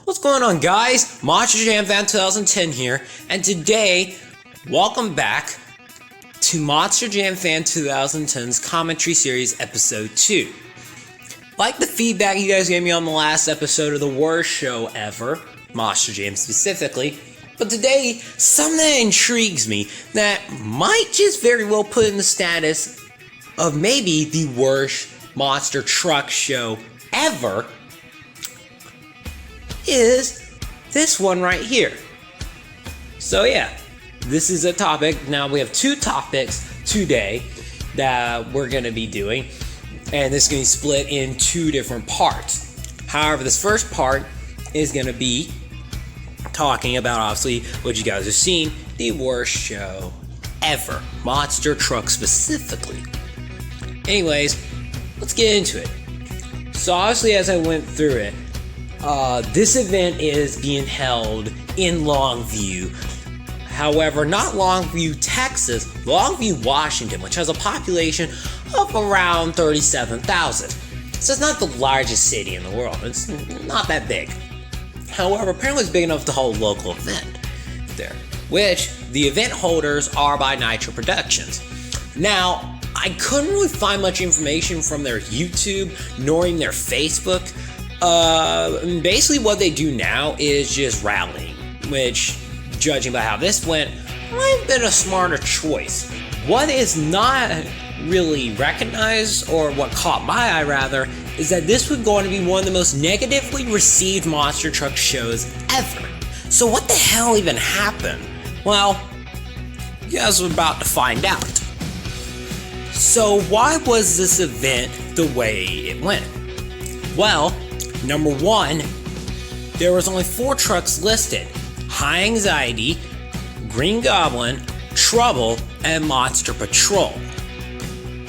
What's going on, guys? MonsterJamFan2010 here, and today, welcome back to MonsterJamFan2010's Commentry Series Episode 2. Like the feedback you guys gave me on the last episode of the worst show ever, Monster Jam specifically, but today, something that intrigues me that might just very well put in the status of maybe the worst monster truck show ever is this one right here. So yeah, this is a topic. Now we have two topics today that we're going to be doing, and this is going to be split in two different parts. However, this first part is going to be talking about, obviously, what you guys have seen, the worst show ever, monster truck specifically. Anyways, let's get into it. So obviously, as I went through it, this event is being held in Longview. However, not Longview, Texas, Longview, Washington, which has a population of around 37,000. So it's not the largest city in the world. It's not that big. However, apparently it's big enough to hold a local event there, which the event holders are by Nitro Productions. Now, I couldn't really find much information from their YouTube nor in their Facebook. Basically what they do now is just rallying, which, judging by how this went, might have been a smarter choice. What is not really recognized, or what caught my eye rather, is that this was going to be one of the most negatively received monster truck shows ever. So what the hell even happened? Well, you guys are about to find out. So why was this event the way it went? Well, number one, there was only 4 trucks listed: High Anxiety, Green Goblin, Trouble, and Monster Patrol.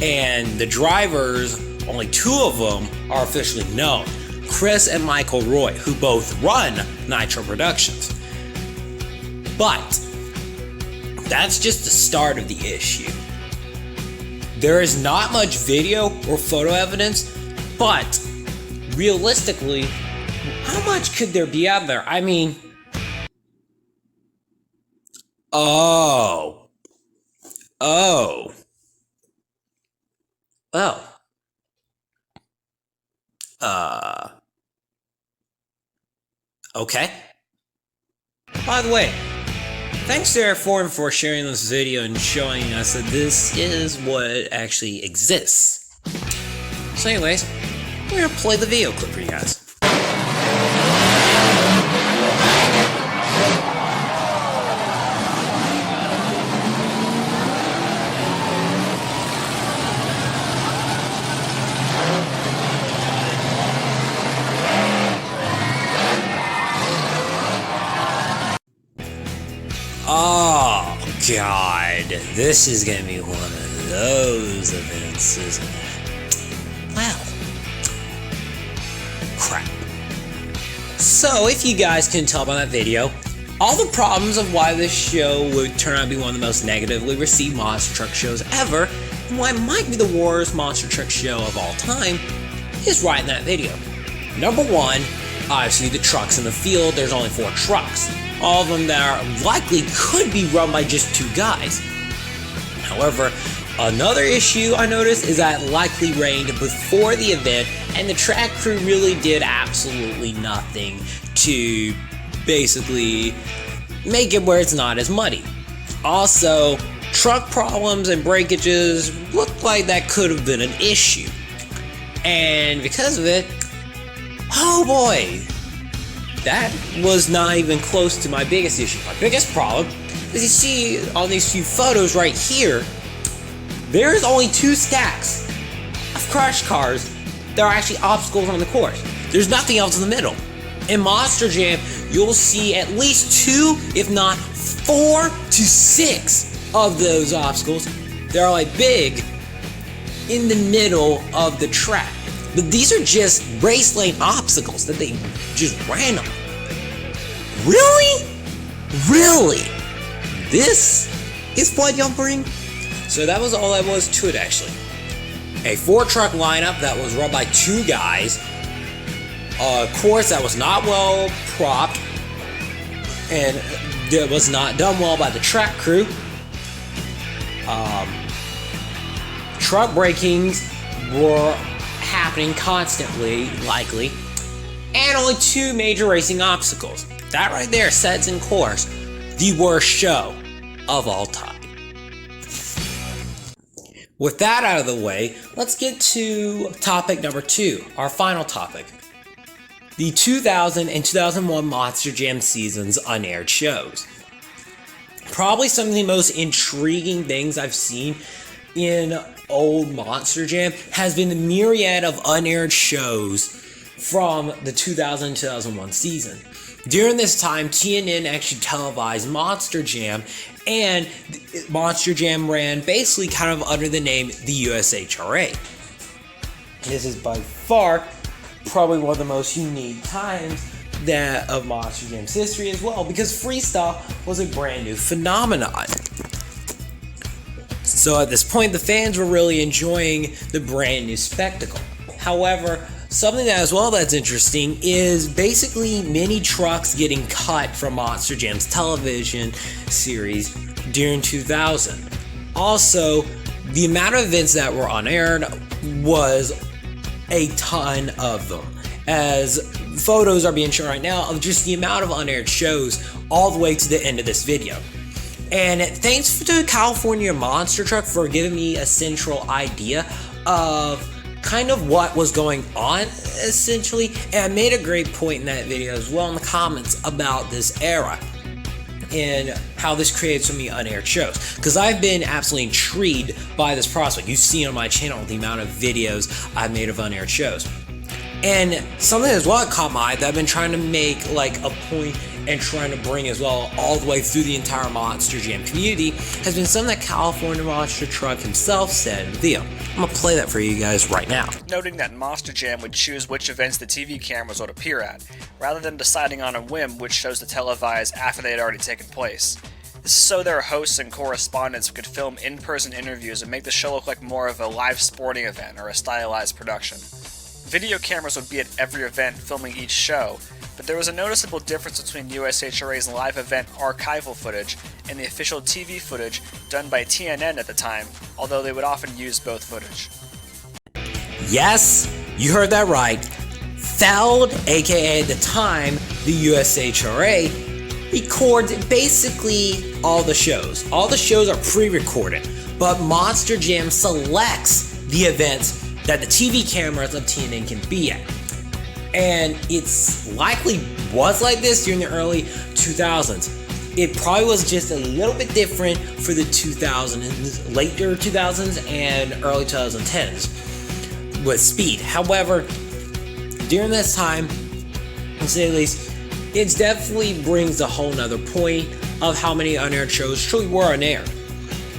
And the drivers, only 2 of them are officially known: Chris and Michael Roy, who both run Nitro Productions. But that's just the start of the issue. There is not much video or photo evidence, but realistically, how much could there be out there? I mean, okay. By the way, thanks to Air Forum for sharing this video and showing us that this is what actually exists. So anyways, we're gonna play the video clip for you guys. Oh god, this is gonna be one of those events, isn't it? Well, crap. So, if you guys can tell by that video, all the problems of why this show would turn out to be one of the most negatively received monster truck shows ever, and why it might be the worst monster truck show of all time, is right in that video. Number one, obviously the trucks in the field. There's only 4 trucks. All of them that are likely could be run by just 2 guys. However, another issue I noticed is that it likely rained before the event, and the track crew really did absolutely nothing to basically make it where it's not as muddy. Also, truck problems and breakages looked like that could have been an issue. And because of it, oh boy, that was not even close to my biggest issue. My biggest problem is, you see on these few photos right here, there's only 2 stacks of crash cars that are actually obstacles on the course. There's nothing else in the middle. In Monster Jam, you'll see at least 2, if not 4 to 6 of those obstacles that are like big in the middle of the track. But these are just race lane obstacles that they just ran on. Really? Really? This is what y'all bring? So that was all that was to it, actually. A 4-truck lineup that was run by 2 guys course that was not well propped, and it was not done well by the track crew. Truck breakings were happening constantly, likely, and only 2 major racing obstacles. That right there sets in course the worst show of all time. With that out of the way, let's get to topic number 2, our final topic. The 2000 and 2001 Monster Jam season's unaired shows. Probably some of the most intriguing things I've seen in old Monster Jam has been the myriad of unaired shows from the 2000-2001 season. During this time, TNN actually televised Monster Jam, and Monster Jam ran basically kind of under the name the USHRA. This is by far probably one of the most unique times of Monster Jam's history as well, because freestyle was a brand new phenomenon. So at this point, the fans were really enjoying the brand new spectacle. However, something that as well that's interesting is basically mini trucks getting cut from Monster Jam's television series during 2000. Also, the amount of events that were unaired was a ton of them, as photos are being shown right now of just the amount of unaired shows all the way to the end of this video. And thanks to California Monster Truck for giving me a central idea of kind of what was going on, essentially. And I made a great point in that video as well in the comments about this era and how this created so many unaired shows, because I've been absolutely intrigued by this prospect. You've seen on my channel the amount of videos I've made of unaired shows. And something as well that caught my eye that I've been trying to make like a point and trying to bring as well all the way through the entire Monster Jam community has been something that California Monster Truck himself said in the video. I'm gonna play that for you guys right now. Noting that Monster Jam would choose which events the TV cameras would appear at, rather than deciding on a whim which shows to televise after they had already taken place. This is so their hosts and correspondents could film in-person interviews and make the show look like more of a live sporting event or a stylized production. Video cameras would be at every event filming each show, but there was a noticeable difference between USHRA's live event archival footage and the official TV footage done by TNN at the time, although they would often use both footage. Yes, you heard that right. Feld, aka at the time, the USHRA, records basically all the shows. All the shows are pre-recorded, but Monster Jam selects the events that the TV cameras of TNN can be at. And it's likely was like this during the early 2000s. It probably was just a little bit different for the 2000s, later 2000s and early 2010s with speed. However, during this time, to say the least, it definitely brings a whole nother point of how many unaired shows truly were unaired.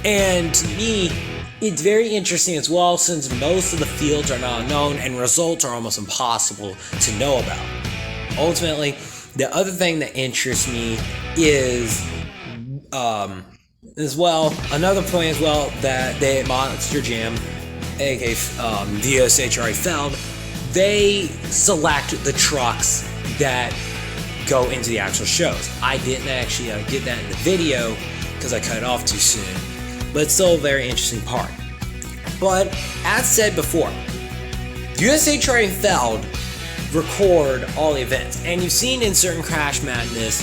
And to me, it's very interesting as well, since most of the fields are not known and results are almost impossible to know about. Ultimately, the other thing that interests me is, as well, another point as well that they at Monster Jam, aka the USHRA Feld, they select the trucks that go into the actual shows. I didn't actually get that in the video because I cut it off too soon. But it's still a very interesting part. But as said before, USHRA and Feld record all the events, and you've seen in certain Crash Madness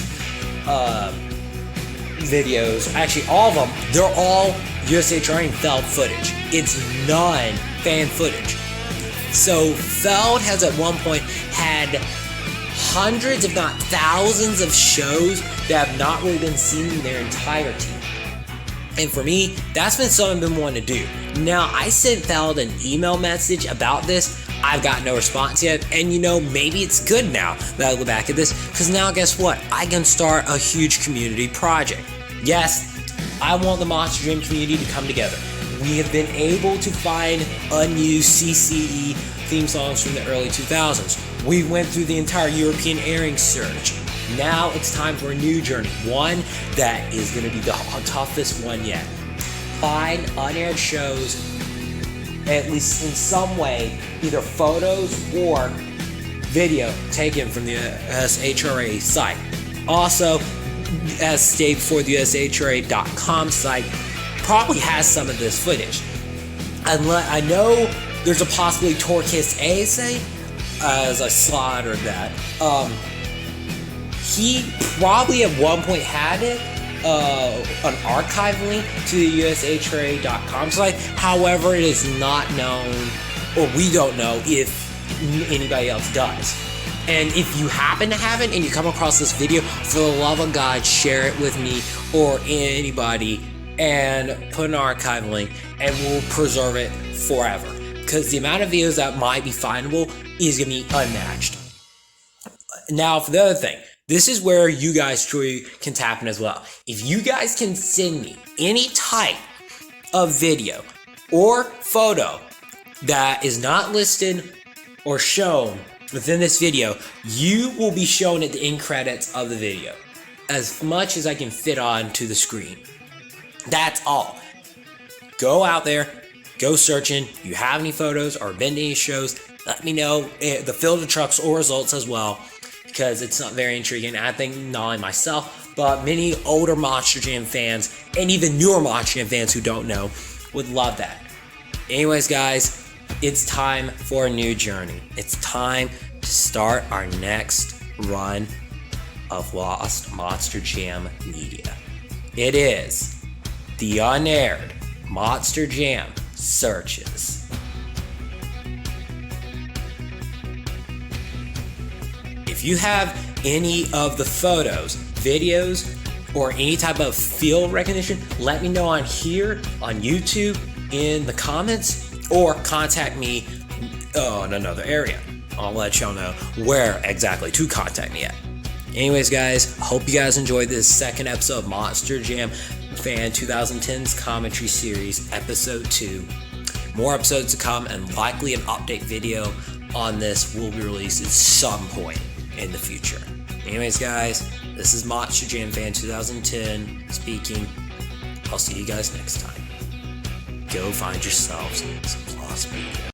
videos, actually all of them, they're all USHRA and Feld footage. It's non-fan footage. So Feld has at one point had hundreds, if not thousands, of shows that have not really been seen in their entirety. And for me, that's been something I've been wanting to do. Now, I sent Feld an email message about this. I've got no response yet. And you know, maybe it's good now that I look back at this, because now guess what? I can start a huge community project. Yes, I want the Monster Jam community to come together. We have been able to find unused CCE theme songs from the early 2000s. We went through the entire European airing search. Now it's time for a new journey, one that is going to be the toughest one yet. Find unaired shows, at least in some way, either photos or video taken from the USHRA site. Also, as stated before, the USHRA.com site probably has some of this footage. I know there's a possibly Torquist ASA, as I slaughtered that. He probably at one point had it, an archive link to the USHRA.com site. However, it is not known, or we don't know if anybody else does. And if you happen to have it and you come across this video, for the love of God, share it with me or anybody and put an archive link, and we'll preserve it forever. Because the amount of videos that might be findable is going to be unmatched. Now, for the other thing, this is where you guys truly can tap in as well. If you guys can send me any type of video or photo that is not listed or shown within this video, you will be shown at the end credits of the video, as much as I can fit on to the screen. That's all. Go out there, go searching. If you have any photos or been to any shows, let me know the filter trucks or results as well, because it's not very intriguing. I think not only myself, but many older Monster Jam fans and even newer Monster Jam fans who don't know would love that. Anyways, guys, it's time for a new journey. It's time to start our next run of Lost Monster Jam media. It is the Unaired Monster Jam Searches. If you have any of the photos, videos, or any type of field recognition, let me know on here, on YouTube, in the comments, or contact me in another area. I'll let y'all know where exactly to contact me at. Anyways, guys, hope you guys enjoyed this second episode of Monster Jam Fan 2010's Commentry Series, Episode 2. More episodes to come, and likely an update video on this will be released at some point in the future. Anyways, guys, this is Monster Jam Fan 2010 speaking. I'll see you guys next time. Go find yourselves some lost media.